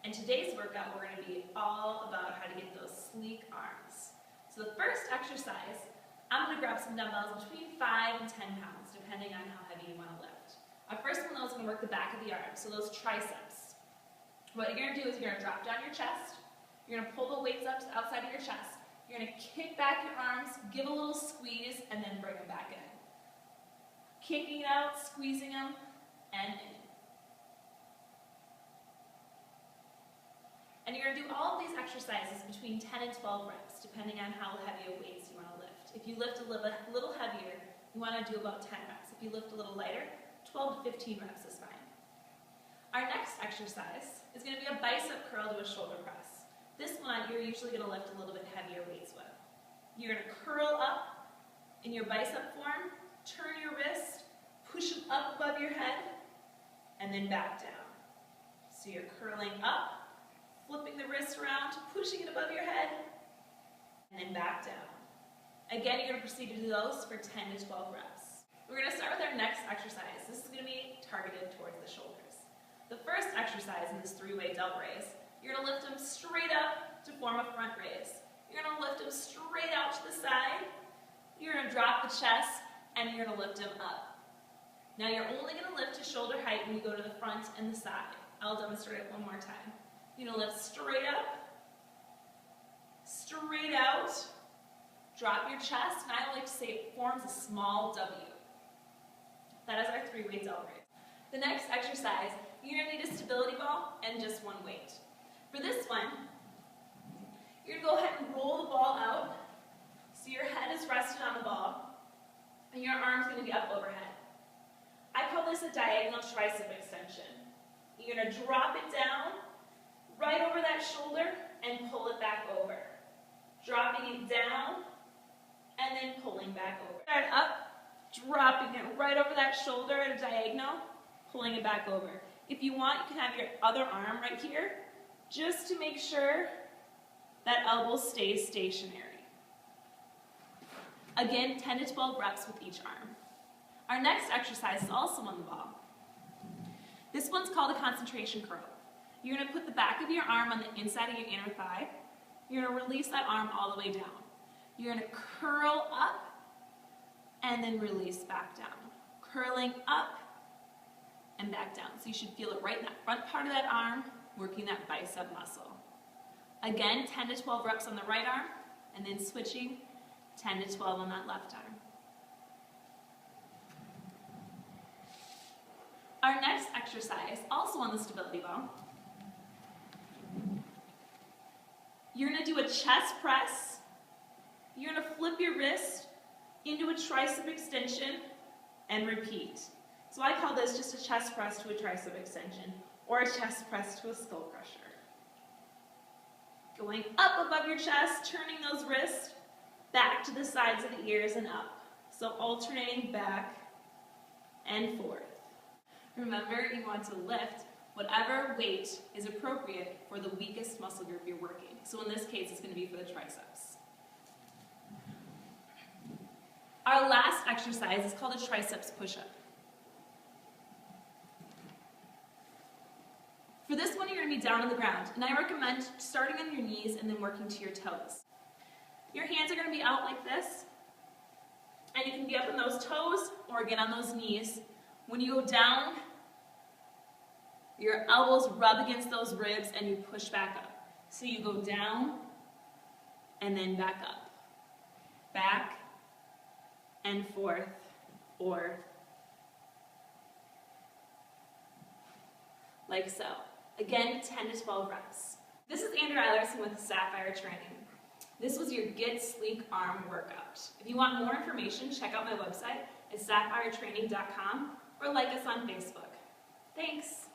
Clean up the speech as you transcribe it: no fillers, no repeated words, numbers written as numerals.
In today's workout, we're going to be all about how to get those sleek arms. So the first exercise, I'm going to grab some dumbbells between 5 and 10 pounds, depending on how heavy you want to lift. Our first one though is going to work the back of the arm, so those triceps. What you're going to do is you're going to drop down your chest, you're going to pull the weights up to the outside of your chest, you're going to kick back your arms, give a little squeeze, and then bring them back in. Kicking it out, squeezing them, and in. And you're going to do all of these exercises between 10 and 12 reps, depending on how heavy of weights you want to lift. If you lift a little heavier, you want to do about 10 reps. If you lift a little lighter, 12 to 15 reps is fine. Our next exercise is going to be a bicep curl to a shoulder press. This one you're usually going to lift a little bit heavier weights with. You're going to curl up in your bicep form, turn your wrist, push it up above your head, and then back down. So you're curling up, flipping the wrist around, pushing it above your head, and then back down. Again, you're going to proceed to do those for 10 to 12 reps. We're going to start with our next exercise. This is going to be targeted towards the shoulders. The first exercise in this three-way delt raise, you're going to lift them straight up to form a front raise. You're going to lift them straight out to the side. You're going to drop the chest, and you're going to lift them up. Now you're only going to lift to shoulder height when you go to the front and the side. I'll demonstrate it one more time. You're going to lift straight up, straight out, drop your chest, and I like to say it forms a small W. That is our three-way delt raise. The next exercise, you're going to need a stability ball and just one weight. For this one, you're going to go ahead and roll the ball out so your head is rested on the ball and your arm's going to be up overhead. I call this a diagonal tricep extension. You're going to drop it down right over that shoulder and pull it back over. Dropping it down and then pulling back over. Start up, dropping it right over that shoulder at a diagonal, pulling it back over. If you want, you can have your other arm right here, just to make sure that elbow stays stationary. Again, 10 to 12 reps with each arm. Our next exercise is also on the ball. This one's called a concentration curl. You're going to put the back of your arm on the inside of your inner thigh. You're going to release that arm all the way down. You're going to curl up and then release back down. Curling up and back down. So you should feel it right in that front part of that arm, working that bicep muscle. Again, 10 to 12 reps on the right arm, and then switching 10 to 12 on that left arm. Our next exercise, also on the stability ball, you're going to do a chest press. You're going to flip your wrist into a tricep extension and repeat. So I call this just a chest press to a tricep extension, or a chest press to a skull crusher. Going up above your chest, turning those wrists back to the sides of the ears and up. So alternating back and forth. Remember, you want to lift whatever weight is appropriate for the weakest muscle group you're working. So in this case, it's going to be for the triceps. Our last exercise is called a triceps push-up. For this one, you're going to be down on the ground, and I recommend starting on your knees and then working to your toes. Your hands are going to be out like this, and you can be up on those toes or again on those knees. When you go down, your elbows rub against those ribs and you push back up. So you go down and then back up. Back and forth, or like so. Again, 10 to 12 reps. This is Andrea Eilerson with Sapphire Training. This was your Get Sleek Arm workout. If you want more information, check out my website at sapphiretraining.com or like us on Facebook. Thanks.